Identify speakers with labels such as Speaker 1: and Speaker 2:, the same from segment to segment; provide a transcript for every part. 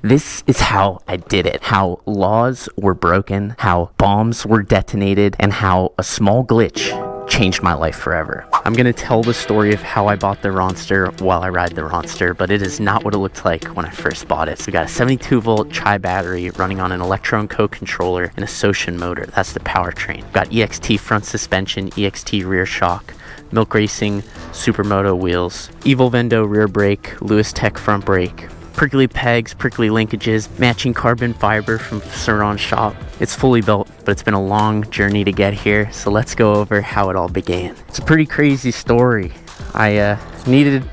Speaker 1: This is how I did it. How laws were broken, how bombs were detonated, and how a small glitch changed my life forever. I'm gonna tell the story of how I bought the Ronster while I ride the Ronster, but it is not what it looked like when I first bought it. So we got a 72 volt Chai battery running on an Electron Co controller and a Socian motor. That's the powertrain. Got EXT front suspension, EXT rear shock, Milk Racing Supermoto wheels, Evil Vendo rear brake, Lewis Tech front brake, prickly pegs, prickly linkages, matching carbon fiber from Sur Ronster shop. It's fully built, but it's been a long journey to get here, so let's go over how it all began. It's a pretty crazy story. I needed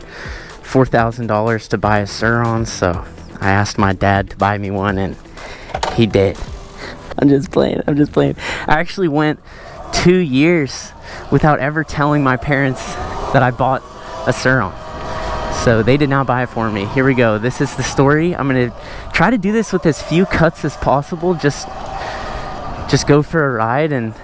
Speaker 1: $4,000 to buy a Sur Ronster, so I asked my dad to buy me one, and he did. I'm just playing. I actually went 2 years without ever telling my parents that I bought a Sur Ronster. So they did not buy it for me. Here we go. This is the story. I'm gonna try to do this with as few cuts as possible. Just go for a ride and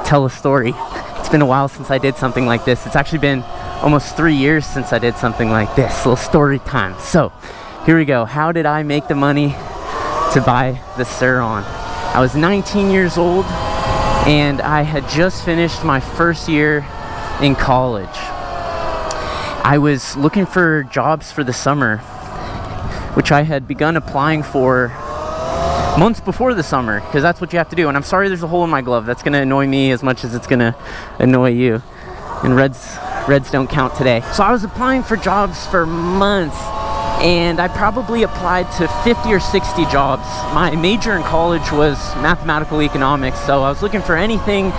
Speaker 1: tell a story. It's been a while since I did something like this. It's actually been almost 3 years since I did something like this. Little story time. So here we go. How did I make the money to buy the Sur Ronster? I was 19 years old and I had just finished my first year in college. I was looking for jobs for the summer, which I had begun applying for months before the summer, because that's what you have to do. And I'm sorry there's a hole in my glove. That's going to annoy me as much as it's going to annoy you. And reds don't count today. So I was applying for jobs for months, and I probably applied to 50 or 60 jobs. My major in college was mathematical economics, so I was looking for anything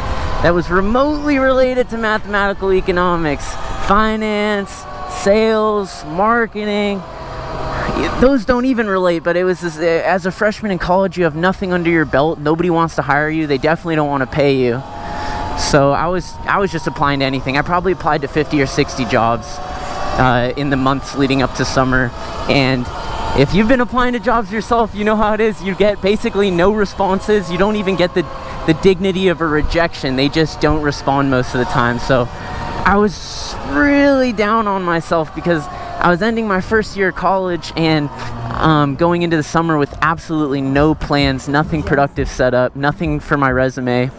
Speaker 1: that was remotely related to mathematical economics. Finance, sales, marketing, those don't even relate, but it was as a freshman in college, you have nothing under your belt. Nobody wants to hire you. They definitely don't want to pay you. So I was just applying to anything. I probably applied to 50 or 60 jobs in the months leading up to summer. And if you've been applying to jobs yourself, you know how it is. You get basically no responses. You don't even get the dignity of a rejection. They just don't respond most of the time. So I was really down on myself because I was ending my first year of college and going into the summer with absolutely no plans, nothing productive set up, nothing for my resume.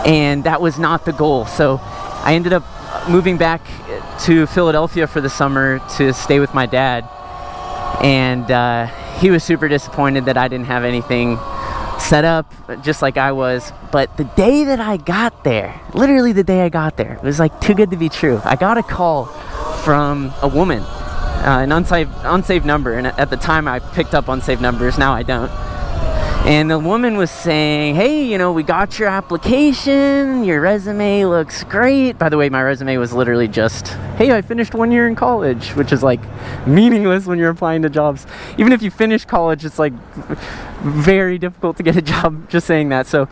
Speaker 1: And that was not the goal. So I ended up moving back to Philadelphia for the summer to stay with my dad. And he was super disappointed that I didn't have anything set up, just like I was. But the day that I got there, literally the day I got there, it was like too good to be true. I got a call from a woman, an unsaved number, and at the time I picked up unsaved numbers, now I don't. And the woman was saying, hey, you know, we got your application, your resume looks great. By the way, my resume was literally just, hey, I finished 1 year in college, which is like meaningless when you're applying to jobs. Even if you finish college, it's like very difficult to get a job just saying that. So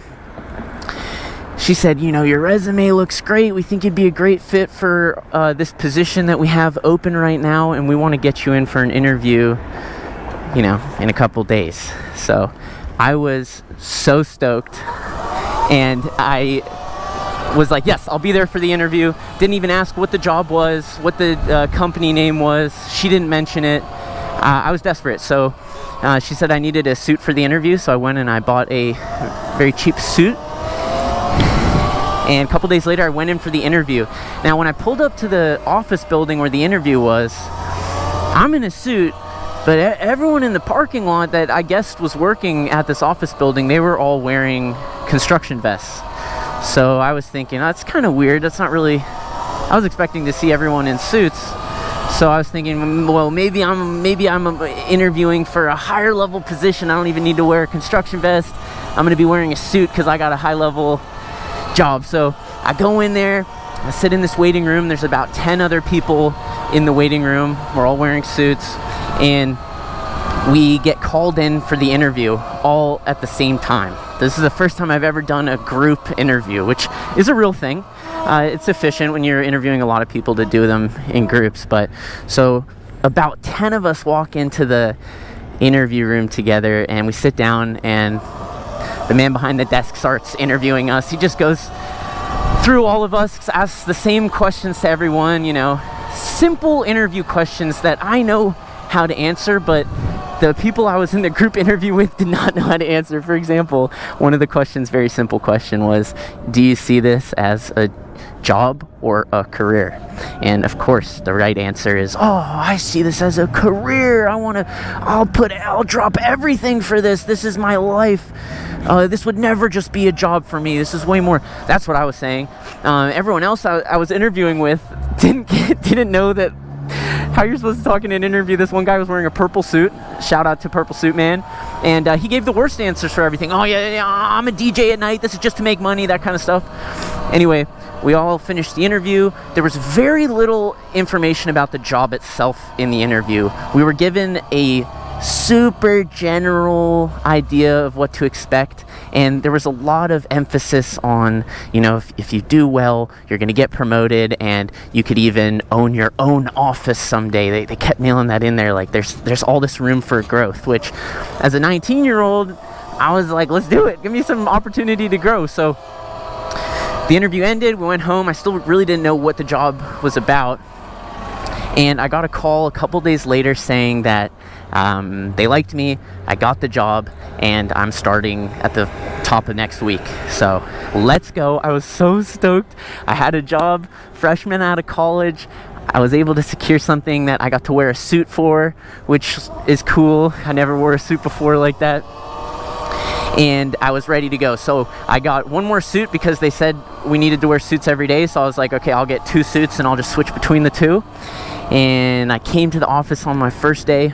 Speaker 1: she said, you know, your resume looks great. We think you'd be a great fit for this position that we have open right now, and we want to get you in for an interview, you know, in a couple days. So I was so stoked, and I was like, yes, I'll be there for the interview. Didn't even ask what the job was, what the company name was. She didn't mention it. I was desperate, so she said I needed a suit for the interview, so I went and I bought a very cheap suit. And a couple days later, I went in for the interview. Now, when I pulled up to the office building where the interview was, I'm in a suit, but everyone in the parking lot that I guessed was working at this office building, they were all wearing construction vests. So I was thinking, that's kind of weird. That's not really, I was expecting to see everyone in suits. So I was thinking, well, maybe I'm interviewing for a higher level position. I don't even need to wear a construction vest. I'm going to be wearing a suit because I got a high level job. So I go in there, I sit in this waiting room. There's about 10 other people in the waiting room. We're all wearing suits. And we get called in for the interview all at the same time. This is the first time I've ever done a group interview, which is a real thing. It's efficient when you're interviewing a lot of people to do them in groups. But so about 10 of us walk into the interview room together, and we sit down, and the man behind the desk starts interviewing us. He just goes through all of us, asks the same questions to everyone, you know, simple interview questions that I know how to answer, but the people I was in the group interview with did not know how to answer. For example, one of the questions, very simple question, was, do you see this as a job or a career? And of course the right answer is, oh, I see this as a career. I'll drop everything for this. This is my life. This would never just be a job for me. This is way more. That's what I was saying. Everyone else I was interviewing with didn't know that how you're supposed to talk in an interview. This one guy was wearing a purple suit. Shout out to Purple Suit Man. And he gave the worst answers for everything. Oh yeah, I'm a DJ at night. This is just to make money, that kind of stuff. Anyway, we all finished the interview. There was very little information about the job itself in the interview. We were given a super general idea of what to expect, and there was a lot of emphasis on, if you do well, you're going to get promoted, and you could even own your own office someday. They kept nailing that in there, like there's all this room for growth, which as a 19-year-old, I was like, let's do it. Give me some opportunity to grow. So the interview ended, we went home. I still really didn't know what the job was about, and I got a call a couple days later saying that they liked me, I got the job, and I'm starting at the top of next week. So let's go. I was so stoked. I had a job, freshman out of college. I was able to secure something that I got to wear a suit for, which is cool. I never wore a suit before like that. And I was ready to go. So I got one more suit because they said we needed to wear suits every day. So I was like, okay, I'll get 2 suits and I'll just switch between the 2. And I came to the office on my first day,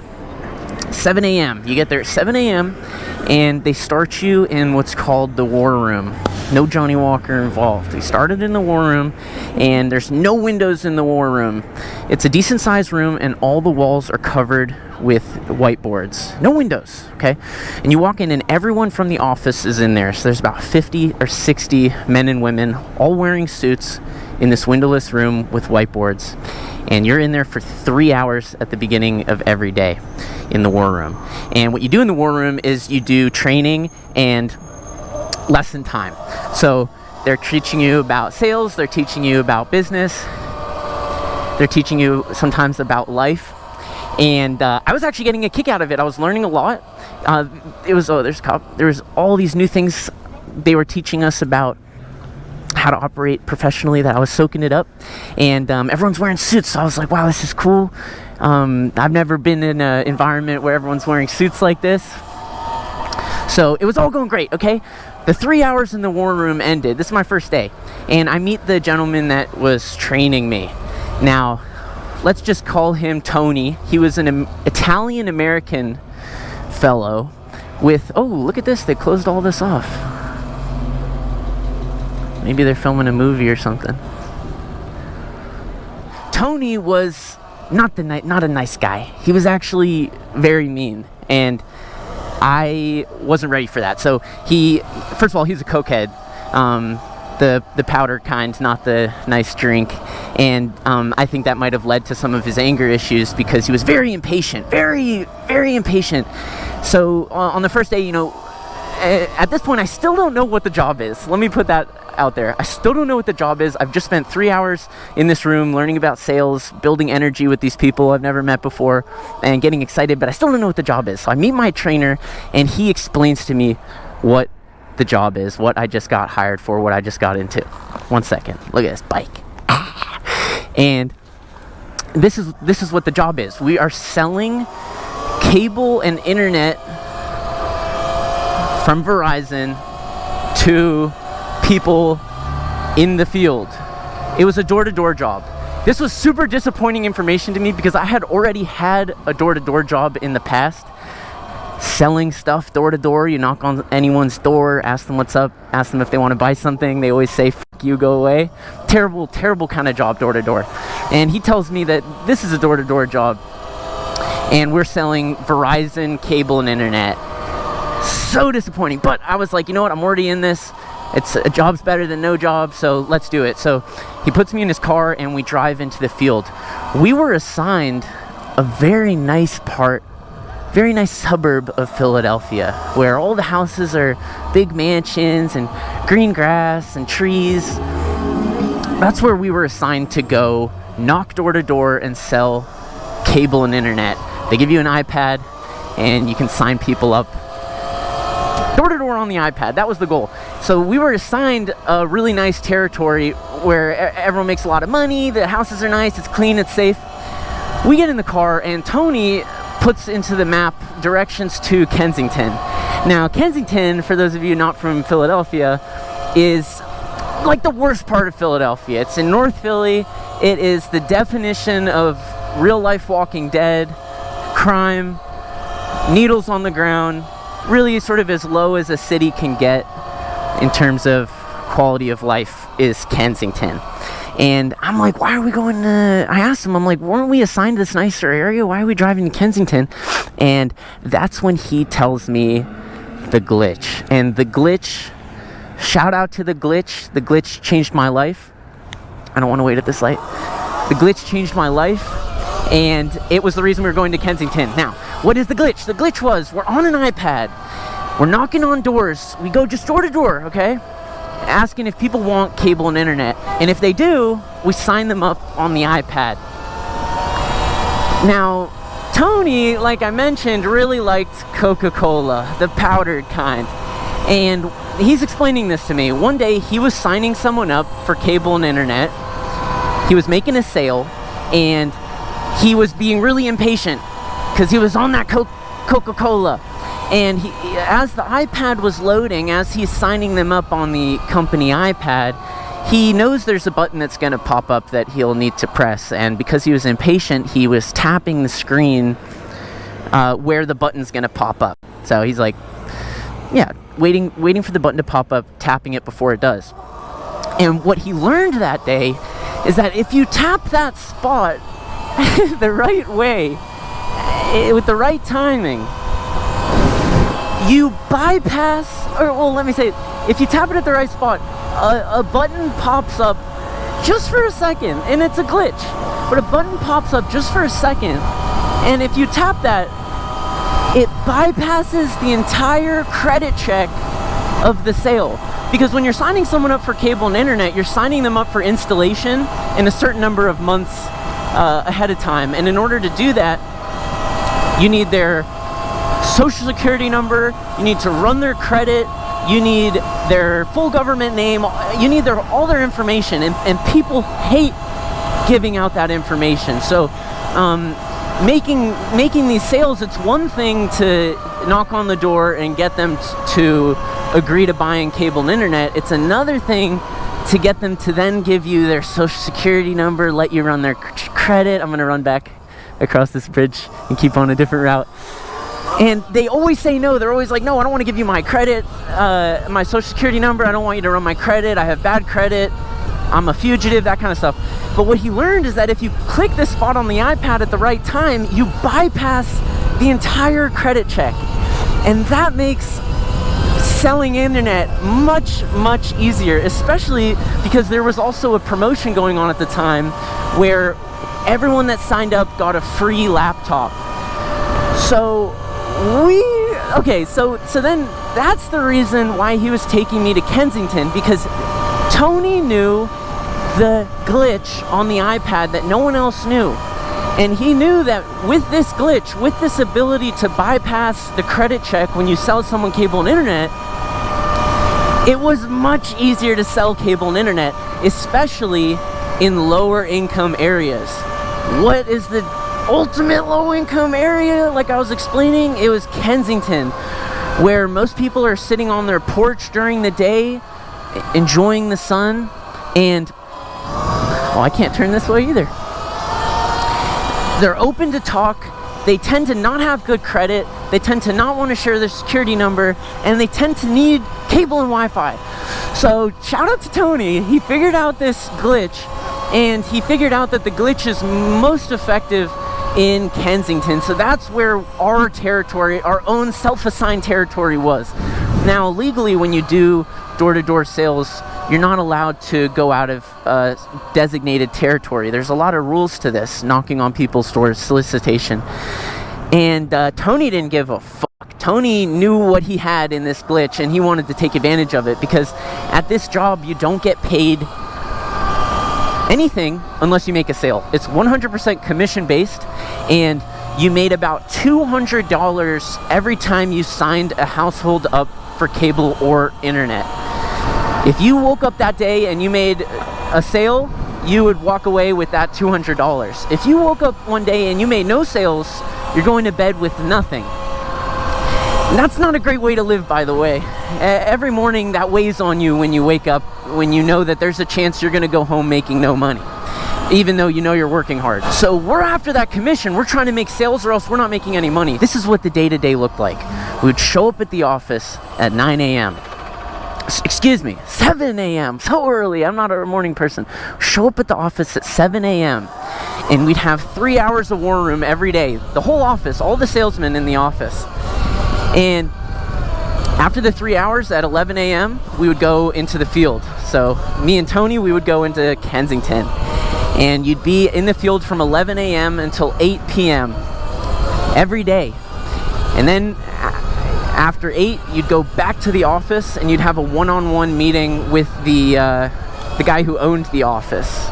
Speaker 1: 7 a.m. You get there at 7 a.m. and they start you in what's called the war room. No Johnny Walker involved. We started in the war room, and there's no windows in the war room. It's a decent sized room, and all the walls are covered with whiteboards. No windows, okay? And you walk in, and everyone from the office is in there. So there's about 50 or 60 men and women, all wearing suits in this windowless room with whiteboards. And you're in there for 3 hours at the beginning of every day in the war room. And what you do in the war room is you do training and lesson time. So they're teaching you about sales, they're teaching you about business, they're teaching you sometimes about life. And I was actually getting a kick out of it. I was learning a lot. There was all these new things they were teaching us about how to operate professionally, that I was soaking it up. And everyone's wearing suits, so I was like, wow, this is cool. I've never been in an environment where everyone's wearing suits like this. So it was all going great, okay? The 3 hours in the war room ended. This is my first day. And I meet the gentleman that was training me. Now, let's just call him Tony. He was an Italian-American fellow with, oh, look at this, they closed all this off. Maybe they're filming a movie or something. Tony was not a nice guy. He was actually very mean, and I wasn't ready for that. So first of all, he's a cokehead, the powder kind, not the nice drink, and I think that might have led to some of his anger issues because he was very impatient, very, very impatient. So on the first day, at this point, I still don't know what the job is. Let me put that out there. I still don't know what the job is. I've just spent 3 hours in this room learning about sales, building energy with these people I've never met before, and getting excited, but I still don't know what the job is. So I meet my trainer, and he explains to me what the job is, what I just got hired for, what I just got into. 1 second. Look at this bike. And this is what the job is. We are selling cable and internet from Verizon to people in the field. It was a door-to-door job. This was super disappointing information to me because I had already had a door-to-door job in the past, selling stuff door-to-door. You knock on anyone's door, ask them what's up, ask them if they want to buy something. They always say, "Fuck you, go away." Terrible, terrible kind of job, door-to-door. And he tells me that this is a door-to-door job, and we're selling Verizon cable and internet. So disappointing. But I was like, you know what? I'm already in this. It's a job's better than no job, so let's do it. So he puts me in his car and we drive into the field. We were assigned a very nice suburb of Philadelphia where all the houses are big mansions and green grass and trees. That's where we were assigned to go knock door to door and sell cable and internet. They give you an iPad and you can sign people up door to door on the iPad. That was the goal. So we were assigned a really nice territory where everyone makes a lot of money, the houses are nice, it's clean, it's safe. We get in the car and Tony puts into the map directions to Kensington. Now, Kensington, for those of you not from Philadelphia, is like the worst part of Philadelphia. It's in North Philly. It is the definition of real life Walking Dead, crime, needles on the ground, really sort of as low as a city can get in terms of quality of life is Kensington. And I'm like, why are we going to, I asked him, I'm like, weren't we assigned this nicer area? Why are we driving to Kensington? And that's when he tells me the glitch. And the glitch, shout out to the glitch changed my life. I don't want to wait at this light. The glitch changed my life, and it was the reason we were going to Kensington. Now, what is the glitch? The glitch was, we're on an iPad, we're knocking on doors, we go just door to door, okay? Asking if people want cable and internet, and if they do, we sign them up on the iPad. Now, Tony, like I mentioned, really liked Coca-Cola, the powdered kind, and he's explaining this to me. One day, he was signing someone up for cable and internet. He was making a sale, and he was being really impatient because he was on that Coca-Cola. And as the iPad was loading, as he's signing them up on the company iPad, he knows there's a button that's going to pop up that he'll need to press. And because he was impatient, he was tapping the screen where the button's going to pop up. So he's like, yeah, waiting for the button to pop up, tapping it before it does. And what he learned that day is that if you tap that spot the right way, with the right timing, you bypass, or well, let me say, if you tap it at the right spot, a button pops up just for a second, and it's a glitch, but a button pops up just for a second, and if you tap that, it bypasses the entire credit check of the sale. Because when you're signing someone up for cable and internet, you're signing them up for installation in a certain number of months ahead of time. And in order to do that, you need their social security number, you need to run their credit, you need their full government name, you need all their information. And people hate giving out that information. So making these sales, it's one thing to knock on the door and get them to agree to buying cable and internet. It's another thing to get them to then give you their social security number, let you run their credit. I'm going to run back across this bridge and keep on a different route. And they always say no. They're always like, no, I don't want to give you my credit, my social security number. I don't want you to run my credit. I have bad credit. I'm a fugitive, that kind of stuff. But what he learned is that if you click this spot on the iPad at the right time, you bypass the entire credit check. And that makes selling internet much, much easier, especially because there was also a promotion going on at the time where everyone that signed up got a free laptop. So so then that's the reason why he was taking me to Kensington, because Tony knew the glitch on the iPad that no one else knew. And he knew that with this glitch, with this ability to bypass the credit check when you sell someone cable and internet, it was much easier to sell cable and internet, especially in lower income areas. What is the ultimate low income area? Like I was explaining, it was Kensington, where most people are sitting on their porch during the day, enjoying the sun, and I can't turn this way either. They're open to talk. They tend to not have good credit. They tend to not want to share their security number, and they tend to need cable and Wi-Fi. So shout out to Tony. He figured out this glitch, and he figured out that the glitch is most effective in Kensington. So that's where our territory, our own self-assigned territory was. Now, legally, when you do door-to-door sales, you're not allowed to go out of designated territory. There's a lot of rules to this, knocking on people's doors, solicitation. And Tony didn't give a fuck. Tony knew what he had in this glitch, and he wanted to take advantage of it, because at this job, you don't get paid anything unless you make a sale. It's 100% commission based, and you made about $200 every time you signed a household up for cable or internet. If you woke up that day and you made a sale, you would walk away with that $200. If you woke up one day and you made no sales, you're going to bed with nothing. And that's not a great way to live, by the way. Every morning that weighs on you when you wake up, when you know that there's a chance you're going to go home making no money, even though you know you're working hard. So we're after that commission. We're trying to make sales or else we're not making any money. This is what the day-to-day looked like. We would show up at the office at 9 a.m. Excuse me, 7 a.m. So early. I'm not a morning person. Show up at the office at 7 a.m. and we'd have 3 hours of war room every day. The whole office, all the salesmen in the office. And after the 3 hours at 11 a.m., we would go into the field. So me and Tony, we would go into Kensington. And you'd be in the field from 11 a.m. until 8 p.m. every day. And then after 8, you'd go back to the office and you'd have a one-on-one meeting with the guy who owned the office.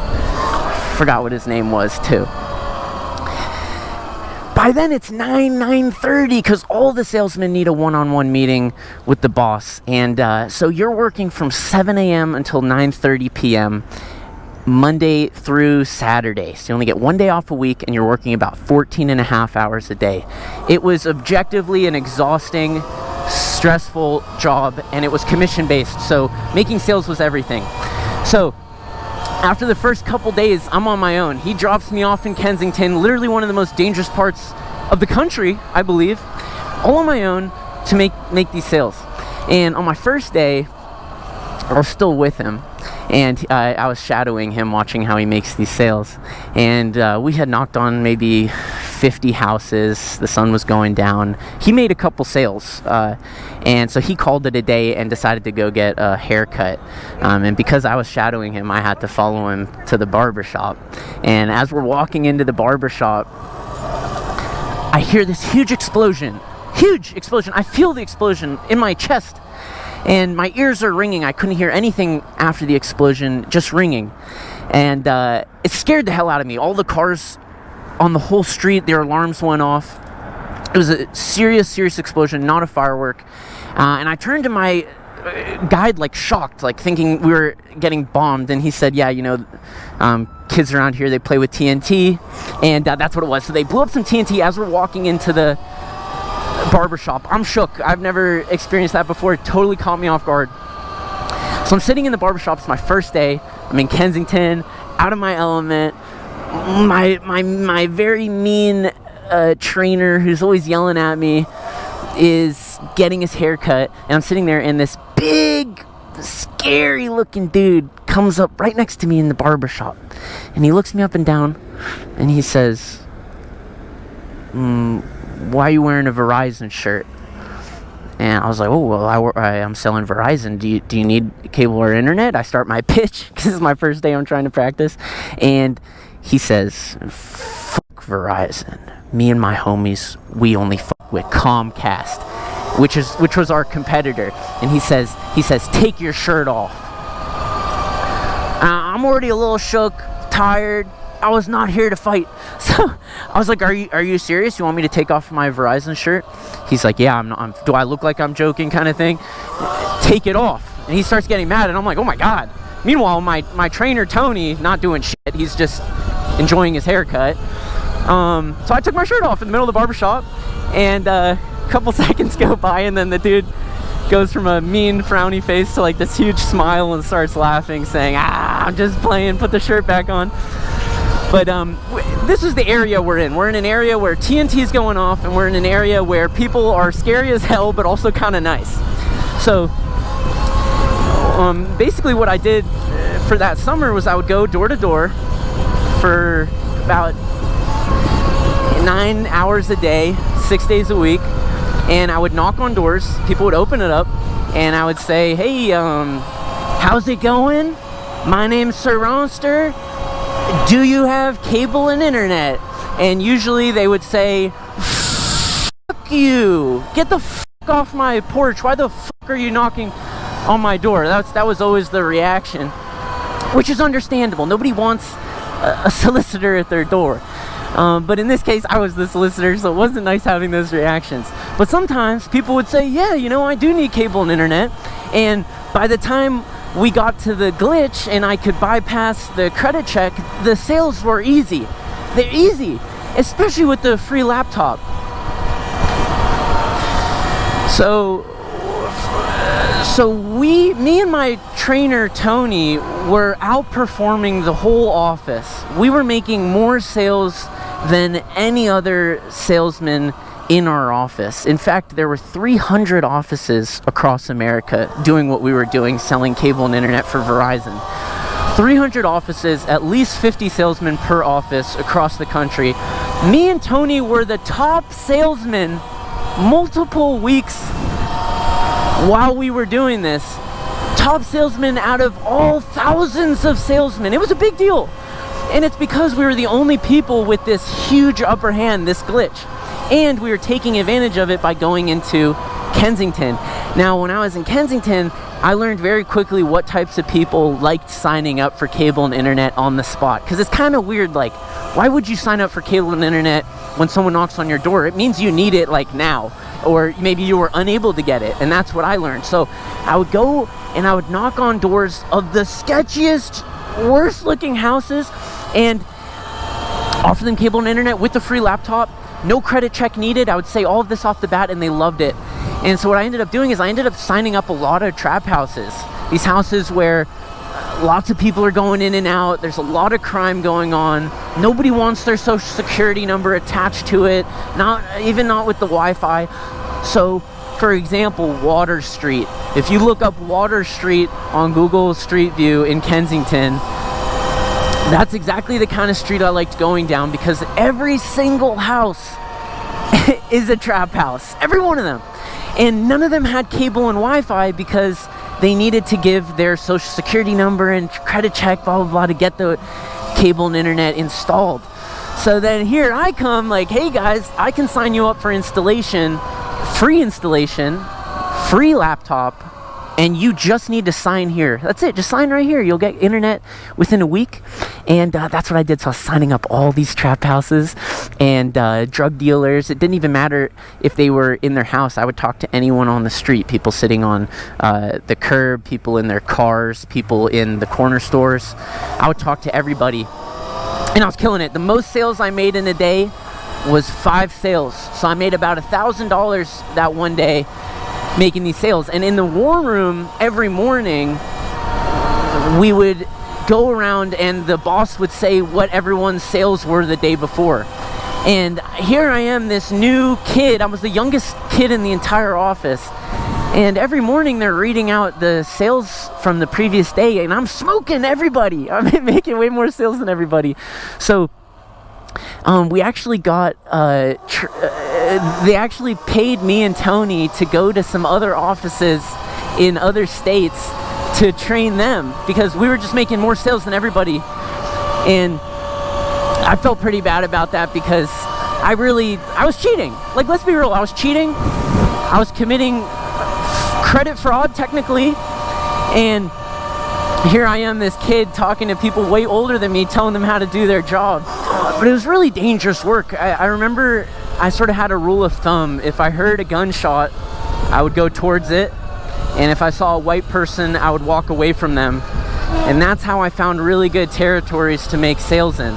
Speaker 1: Forgot what his name was too. By then it's 9:30 because all the salesmen need a one-on-one meeting with the boss. And so you're working from 7 a.m. until 9:30 p.m. Monday through Saturday. So you only get one day off a week and you're working about 14 and a half hours a day. It was objectively an exhausting, stressful job, and it was commission based. So making sales was everything. So after the first couple days, I'm on my own. He drops me off in Kensington, literally one of the most dangerous parts of the country, I believe, all on my own to make these sales. And on my first day, I was still with him. And I was shadowing him, watching how he makes these sales. And we had knocked on maybe 50 houses. The sun was going down. He made a couple sales. And so he called it a day and decided to go get a haircut. And because I was shadowing him, I had to follow him to the barbershop. And as we're walking into the barbershop, I hear this huge explosion. Huge explosion. I feel the explosion in my chest. And my ears are ringing. I couldn't hear anything after the explosion, just ringing. And it scared the hell out of me. All the cars on the whole street, their alarms went off. It was a serious explosion, not a firework. And I turned to my guide like shocked, like thinking we were getting bombed. And he said, yeah, you know, kids around here, they play with TNT. And that's what it was. So they blew up some TNT as we're walking into the barbershop. I'm shook. I've never experienced that before. It totally caught me off guard. So I'm sitting in the barbershop. It's my first day. I'm in Kensington, out of my element. My very mean trainer who's always yelling at me is getting his hair cut, and I'm sitting there, and this big, scary looking dude comes up right next to me in the barbershop, and he looks me up and down, and he says, why are you wearing a Verizon shirt? And I was like, oh, well, I'm selling Verizon. Do you need cable or internet? I start my pitch because this is my first day I'm trying to practice. And he says, fuck Verizon. Me and my homies, we only fuck with Comcast, which was our competitor. And he says, take your shirt off. I'm already a little shook, tired. I was not here to fight. So I was like, are you serious? You want me to take off my Verizon shirt? He's like, yeah, do I look like I'm joking kind of thing? Take it off. And he starts getting mad, and I'm like, oh my God. Meanwhile, my trainer, Tony, not doing shit. He's just enjoying his haircut. So I took my shirt off in the middle of the barbershop, and a couple seconds go by, and then the dude goes from a mean frowny face to like this huge smile and starts laughing, saying, I'm just playing, put the shirt back on. But this is the area we're in. We're in an area where TNT is going off, and we're in an area where people are scary as hell, but also kind of nice. So basically what I did for that summer was I would go door to door for about 9 hours a day, 6 days a week, and I would knock on doors. People would open it up, and I would say, hey, how's it going? My name's Sur Ronster. Do you have cable and internet? And usually they would say, fuck you, get the fuck off my porch. Why the fuck are you knocking on my door? That was always the reaction, which is understandable. Nobody wants a solicitor at their door. But in this case, I was the solicitor, so it wasn't nice having those reactions. But sometimes people would say, yeah, you know, I do need cable and internet. And by the time we got to the glitch and I could bypass the credit check, the sales were easy. They're easy, especially with the free laptop. So me and my trainer Tony were outperforming the whole office. We were making more sales than any other salesman in our office. In fact, there were 300 offices across America doing what we were doing, selling cable and internet for Verizon. 300 offices, at least 50 salesmen per office across the country. Me and Tony were the top salesmen multiple weeks while we were doing this. Top salesmen out of all thousands of salesmen. It was a big deal. And it's because we were the only people with this huge upper hand, this glitch. And we were taking advantage of it by going into Kensington. Now, when I was in Kensington, I learned very quickly what types of people liked signing up for cable and internet on the spot. Because it's kind of weird, like, why would you sign up for cable and internet when someone knocks on your door? It means you need it, like, now. Or maybe you were unable to get it, and that's what I learned. So I would go and I would knock on doors of the sketchiest, worst looking houses and offer them cable and internet with the free laptop, no credit check needed. I would say all of this off the bat, and they loved it. And so what I ended up doing is I ended up signing up a lot of trap houses, these houses where lots of people are going in and out. There's a lot of crime going on. Nobody wants their social security number attached to it, not with the Wi-Fi. So, for example, Water Street. If you look up Water Street on Google Street View in Kensington, that's exactly the kind of street I liked going down, because every single house is a trap house. Every one of them. And none of them had cable and Wi-Fi because they needed to give their social security number and credit check, blah, blah, blah, to get the cable and internet installed. So then here I come like, hey guys, I can sign you up for installation, free laptop, and you just need to sign here. That's it, just sign right here. You'll get internet within a week. And that's what I did. So I was signing up all these trap houses and drug dealers. It didn't even matter if they were in their house. I would talk to anyone on the street, people sitting on the curb, people in their cars, people in the corner stores. I would talk to everybody, and I was killing it. The most sales I made in a day was 5 sales. So I made about $1,000 that one day making these sales. And in the war room every morning, we would go around and the boss would say what everyone's sales were the day before. And here I am, this new kid. I was the youngest kid in the entire office. And every morning they're reading out the sales from the previous day, and I'm smoking everybody. I'm making way more sales than everybody. So we actually got, they actually paid me and Tony to go to some other offices in other states to train them, because we were just making more sales than everybody. And I felt pretty bad about that, because I was cheating. Like, let's be real, I was cheating. I was committing credit fraud, technically. And here I am, this kid, talking to people way older than me, telling them how to do their job. But it was really dangerous work. I remember I sort of had a rule of thumb. If I heard a gunshot, I would go towards it. And if I saw a white person, I would walk away from them. And that's how I found really good territories to make sales in.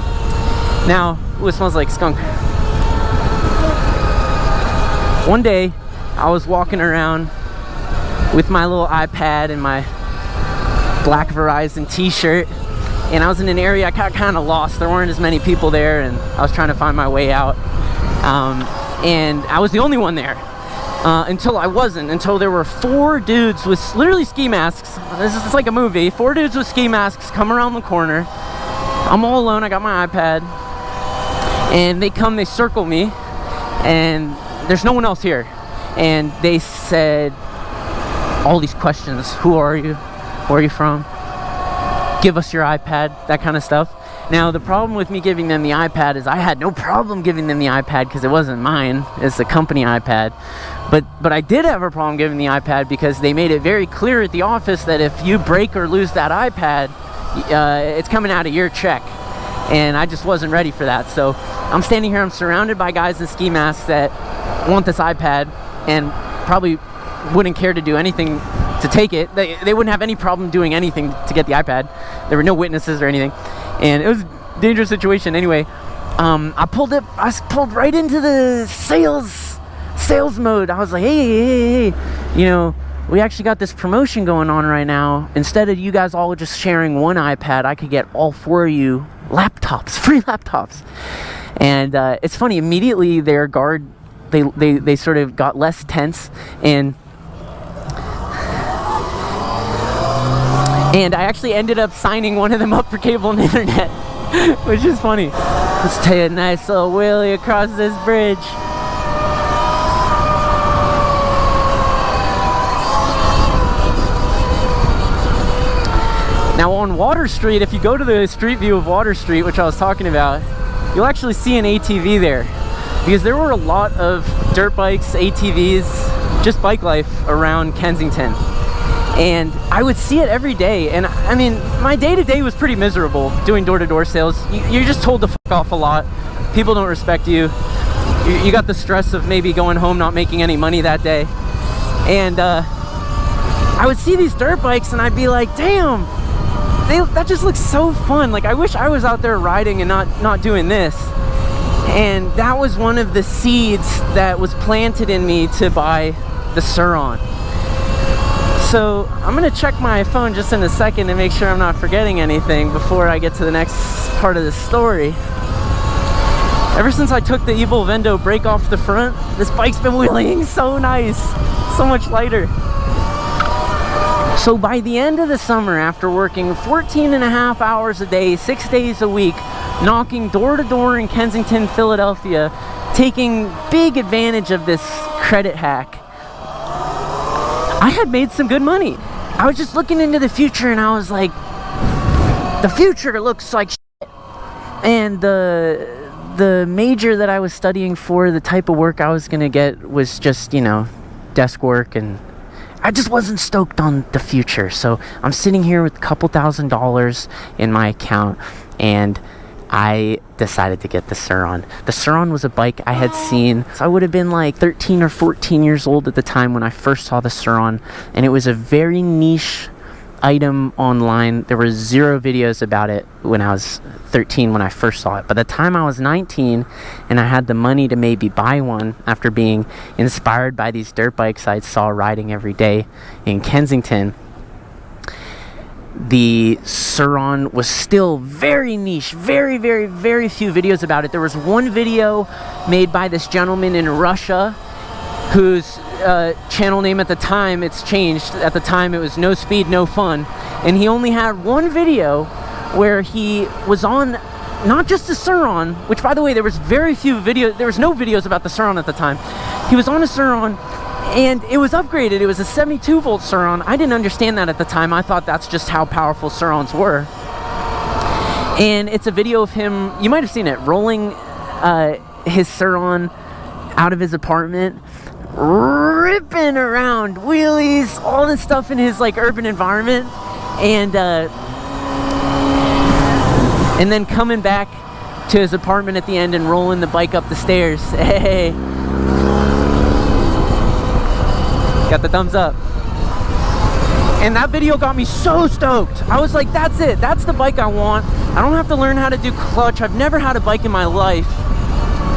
Speaker 1: Now, ooh, it smells like skunk. One day, I was walking around with my little iPad and my black Verizon t-shirt, and I was in an area I got kind of lost. There weren't as many people there, and I was trying to find my way out. And I was the only one there. Until I wasn't, until there were 4 dudes with literally ski masks. It's like a movie. 4 dudes with ski masks come around the corner. I'm all alone, I got my iPad. And they circle me, and there's no one else here. And they said all these questions. Who are you? Where are you from? Give us your iPad, that kind of stuff. Now, the problem with me giving them the iPad is I had no problem giving them the iPad because it wasn't mine. It's the company iPad. But I did have a problem giving the iPad because they made it very clear at the office that if you break or lose that iPad, it's coming out of your check. and I just wasn't ready for that. So I'm standing here, I'm surrounded by guys in ski masks that want this iPad and probably wouldn't care to do anything to take it. They wouldn't have any problem doing anything to get the iPad. There were no witnesses or anything, and it was a dangerous situation. Anyway, I pulled right into the sales mode. I was like, hey, you know, we actually got this promotion going on right now. Instead of you guys all just sharing one iPad, I could get all 4 of you laptops, free laptops. And it's funny, immediately their guard, they sort of got less tense, and I actually ended up signing one of them up for cable and internet, which is funny. Let's take a nice little wheelie across this bridge. Now on Water Street, if you go to the street view of Water Street, which I was talking about, you'll actually see an ATV there, because there were a lot of dirt bikes, ATVs, just bike life around Kensington. And I would see it every day, and I mean, my day-to-day was pretty miserable doing door-to-door sales. You're just told to fuck off a lot. People don't respect you. You got the stress of maybe going home not making any money that day. And I would see these dirt bikes and I'd be like, damn, that just looks so fun. Like, I wish I was out there riding and not doing this. And that was one of the seeds that was planted in me to buy the Sur Ron. So I'm gonna check my phone just in a second to make sure I'm not forgetting anything before I get to the next part of the story. Ever since I took the Evil Vendo brake off the front, this bike's been wheeling so nice, so much lighter. So by the end of the summer, after working 14.5 hours a day, 6 days a week, knocking door to door in Kensington, Philadelphia, taking big advantage of this credit hack, I had made some good money. I was just looking into the future and I was like, the future looks like shit. And the major that I was studying for, the type of work I was gonna get was just, you know, desk work, and I just wasn't stoked on the future. So I'm sitting here with a couple $1,000s in my account, and I decided to get the Sur Ron. The Sur Ron was a bike I had seen. So I would have been like 13 or 14 years old at the time when I first saw the Sur Ron, and it was a very niche item online. There were 0 videos about it when I was 13 when I first saw it. By the time I was 19 and I had the money to maybe buy one after being inspired by these dirt bikes I saw riding every day in Kensington, the Sur Ron was still very niche. Very, very, very few videos about it. There was one video made by this gentleman in Russia whose channel name at the time, it's changed. At the time it was No Speed, No Fun. And he only had one video where he was on not just the Sur Ron, which by the way, there was very few videos, there was no videos about the Sur Ron at the time. He was on a Sur Ron and it was upgraded. It was a 72 volt Sur Ron. I didn't understand that at the time. I thought that's just how powerful Sur Rons were. And it's a video of him, you might have seen it, rolling his Sur Ron out of his apartment, ripping around, wheelies, all this stuff in his like urban environment, and then coming back to his apartment at the end and rolling the bike up the stairs. Hey, got the thumbs up. And that video got me so stoked. I was like, that's it, that's the bike I want. I don't have to learn how to do clutch. I've never had a bike in my life.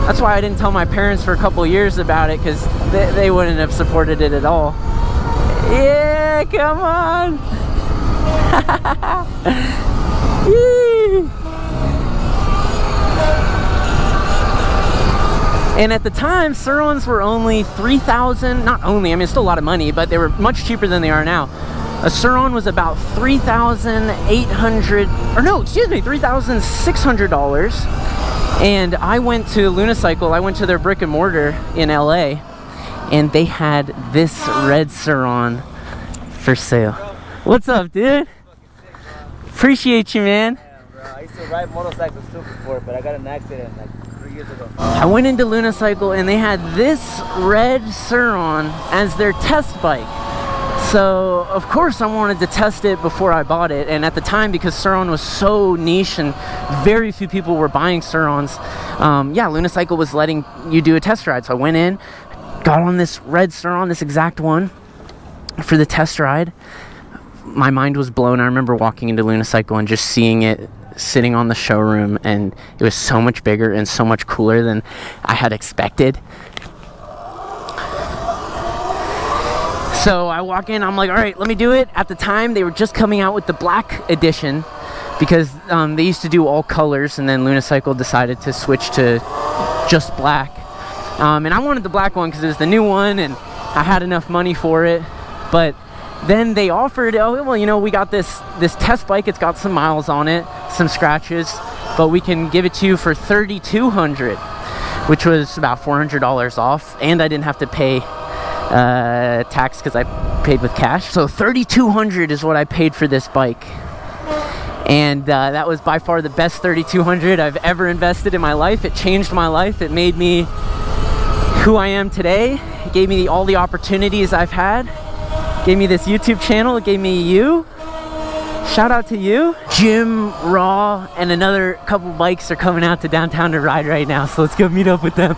Speaker 1: That's why I didn't tell my parents for a couple years about it, because they wouldn't have supported it at all. Yeah, come on. And at the time, Sur Rons were only $3,000, not only, I mean, it's still a lot of money, but they were much cheaper than they are now. A Sur Ron was about $3,600. And I went to Lunicycle, I went to their brick and mortar in LA, and they had this red Sur Ron for sale. What's up, dude? Appreciate you, man.
Speaker 2: Yeah, bro. I used to ride motorcycles too before, but I got an accident like 3 years ago.
Speaker 1: I went into Lunicycle and they had this red Sur Ron as their test bike. So of course I wanted to test it before I bought it, and at the time, because Sur-Ron was so niche and very few people were buying Sur-Rons, yeah, Lunicycle was letting you do a test ride. So I went in, got on this red Sur-Ron, this exact one, for the test ride. My mind was blown. I remember walking into Lunicycle and just seeing it sitting on the showroom, and it was so much bigger and so much cooler than I had expected. So I walk in, I'm like, all right, let me do it. At the time, they were just coming out with the black edition, because they used to do all colors, and then Lunicycle decided to switch to just black. And I wanted the black one because it was the new one, and I had enough money for it. But then they offered, oh, well, you know, we got this test bike. It's got some miles on it, some scratches, but we can give it to you for $3,200, which was about $400 off, and I didn't have to pay tax because I paid with cash. So $3,200 is what I paid for this bike, and that was by far the best $3,200 I've ever invested in my life. It changed my life. It made me who I am today. It gave me all the opportunities I've had. It gave me this YouTube channel. It gave me you. Shout out to you. Jim, Raw, and another couple bikes are coming out to downtown to ride right now, so let's go meet up with them.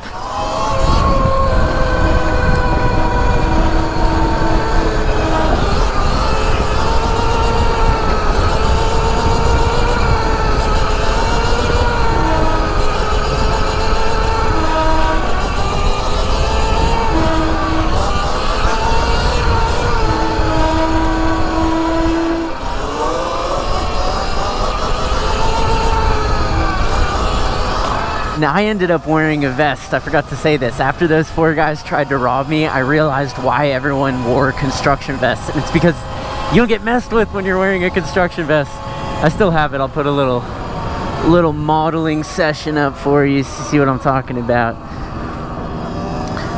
Speaker 1: Now, I ended up wearing a vest. I forgot to say this. After those 4 guys tried to rob me, I realized why everyone wore construction vests. And it's because you don't get messed with when you're wearing a construction vest. I still have it. I'll put a little modeling session up for you to see what I'm talking about.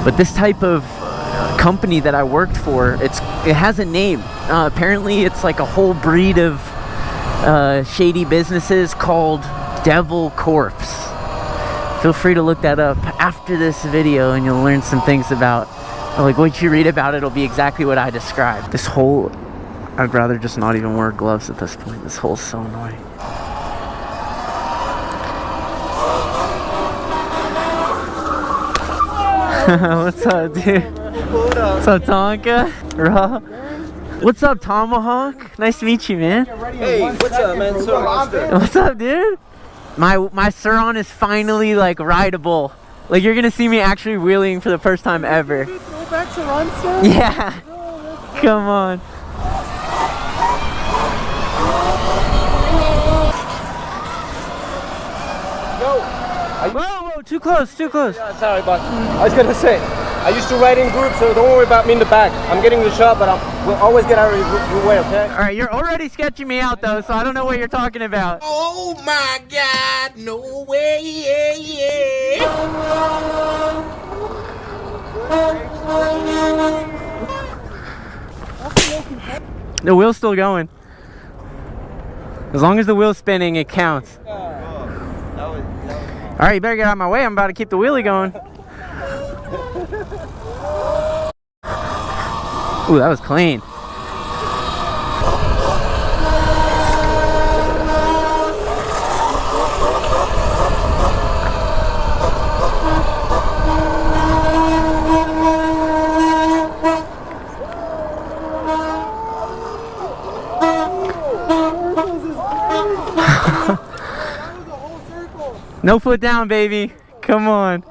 Speaker 1: But this type of company that I worked for, it has a name. Apparently, it's like a whole breed of shady businesses called Devil Corpse. Feel free to look that up after this video, and you'll learn some things about, like, what you read about it'll be exactly what I described. This hole, I'd rather just not even wear gloves at this point. This hole's so annoying. What's up, dude? What's up, Tonka? Raw? What's up, Tomahawk? Nice to meet you, man.
Speaker 2: Hey, what's up, man? Sur Ronster.
Speaker 1: What's up, dude? My Sur-Ron is finally, like, rideable. Like, you're gonna see me actually wheeling for the first time ever.
Speaker 3: Go back to Ronster?
Speaker 1: Yeah. Come on. Whoa, too close, too close.
Speaker 3: Yeah, sorry, but I was gonna say, I used to ride in groups, so don't worry about me in the back. I'm getting the shot, but we'll always get out of your way, okay?
Speaker 1: All right, you're already sketching me out, though, so I don't know what you're talking about.
Speaker 4: Oh my God, no way, yeah.
Speaker 1: The wheel's still going. As long as the wheel's spinning, it counts. All right, you better get out of my way. I'm about to keep the wheelie going. Ooh, that was clean. No foot down, baby. Come on.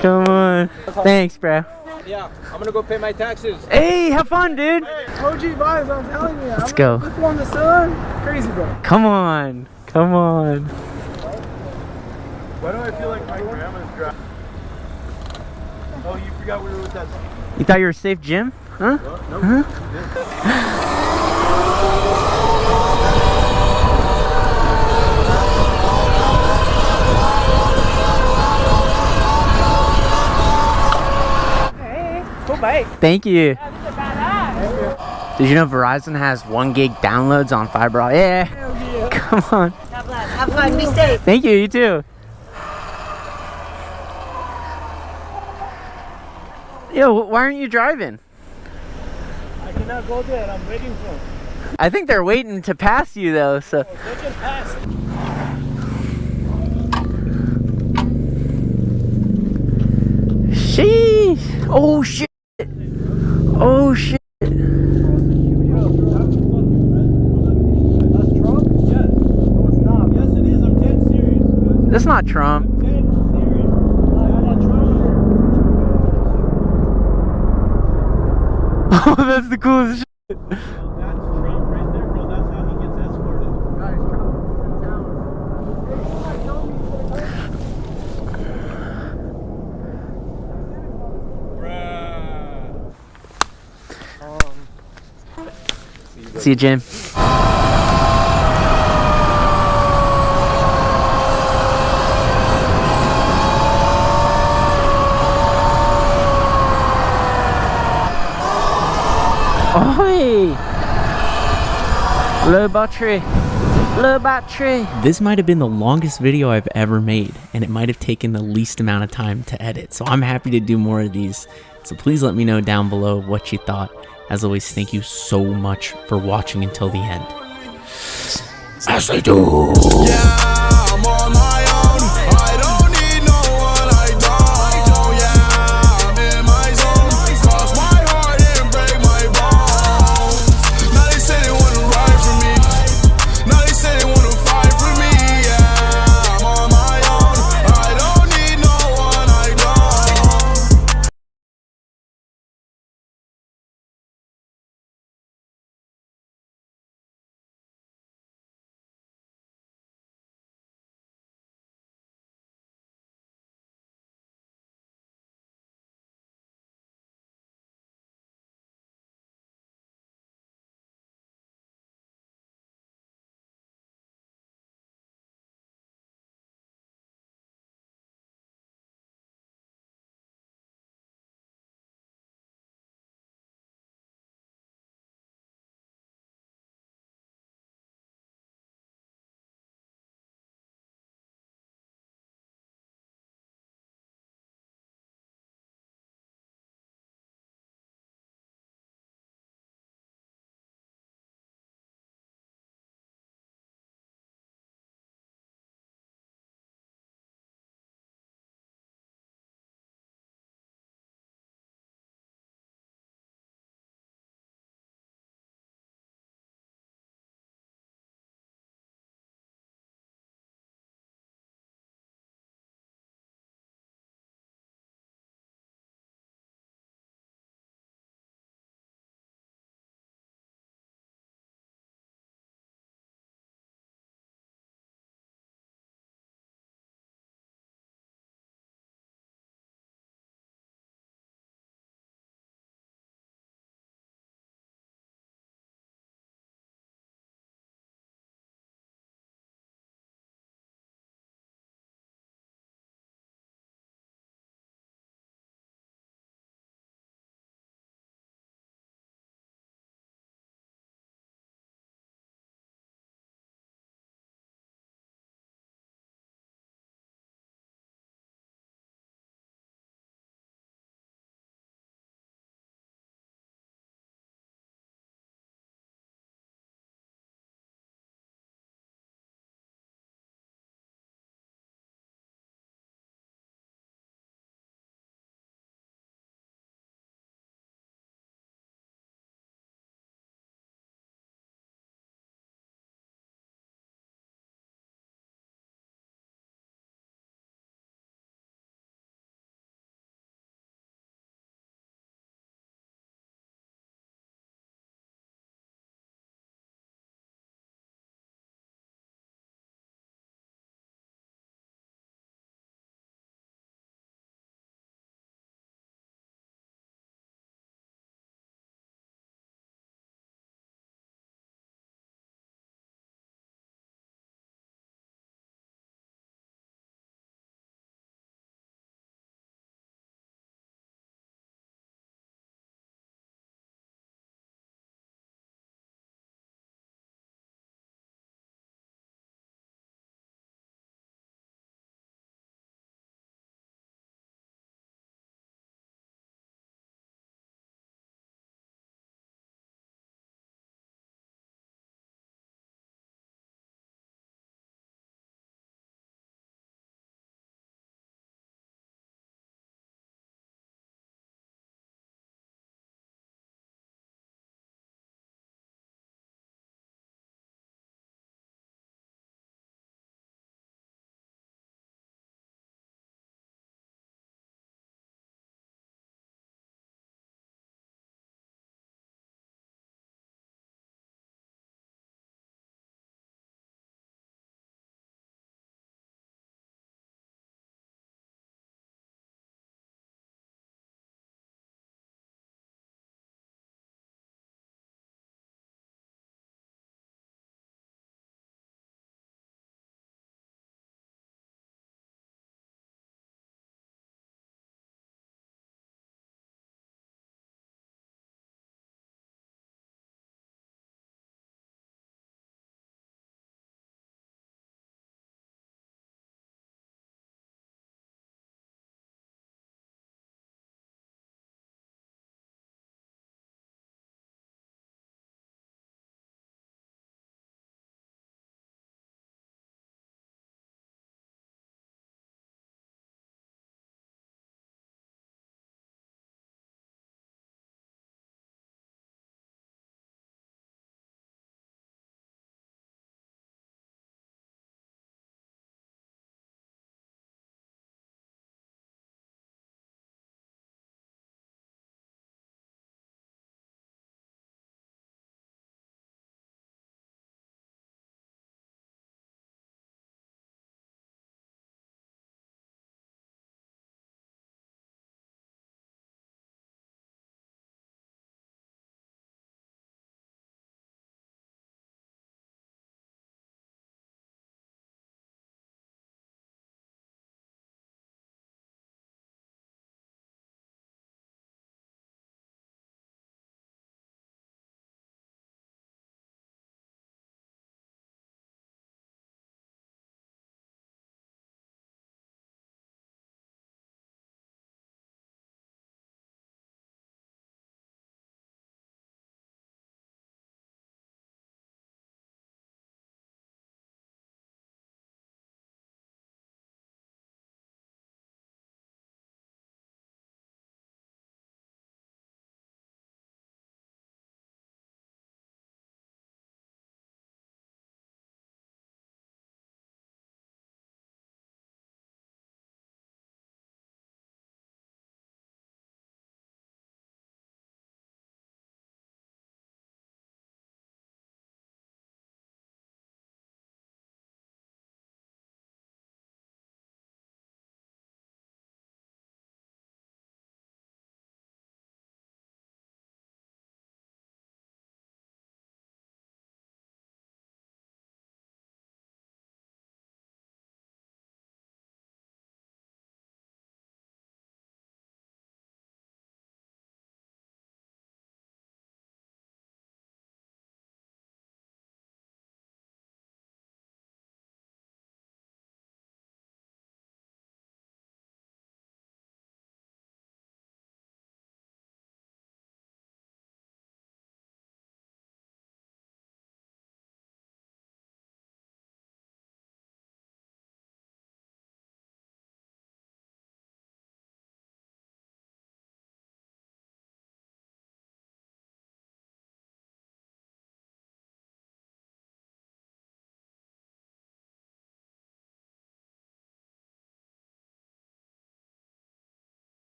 Speaker 1: Come on. Thanks, bro.
Speaker 3: Yeah, I'm gonna go pay my taxes.
Speaker 1: Hey, have fun, dude.
Speaker 3: OG vibes, I'm telling you.
Speaker 1: Let's go.
Speaker 3: This one, the sun, crazy, bro.
Speaker 1: Come on. Come on.
Speaker 3: Why do I feel like my grandma's driving? Oh, you forgot we were with that.
Speaker 1: You thought you were safe, Jim? Huh?
Speaker 3: Nope.
Speaker 1: Huh?
Speaker 3: Bike.
Speaker 1: Thank you.
Speaker 3: Yeah, these are badass.
Speaker 1: Did you know Verizon has 1 gig downloads on fiber? Yeah. Come on.
Speaker 5: Have fun. Be safe.
Speaker 1: Thank you. You too. Yo, why aren't you driving?
Speaker 3: I can cannot go there. I'm waiting for them.
Speaker 1: I think they're waiting to pass you though, so.
Speaker 3: They can pass.
Speaker 1: Sheesh! Oh shit! Oh shit!
Speaker 3: That's Trump? Yes. No, it's not. Yes, it is. I'm dead serious.
Speaker 1: That's not Trump.
Speaker 3: Dead serious. I'm not Trump.
Speaker 1: Oh, that's the coolest shit.
Speaker 3: That's Trump right there, bro. That's how he gets escorted. Guys, Trump is in town. Hey, somebody tell me he's gonna come.
Speaker 1: See you, Jim. Oi! Low battery. Low battery. This might have been the longest video I've ever made, and it might have taken the least amount of time to edit. So I'm happy to do more of these. So please let me know down below what you thought. As always, thank you so much for watching until the end. As I do.
Speaker 4: Yeah.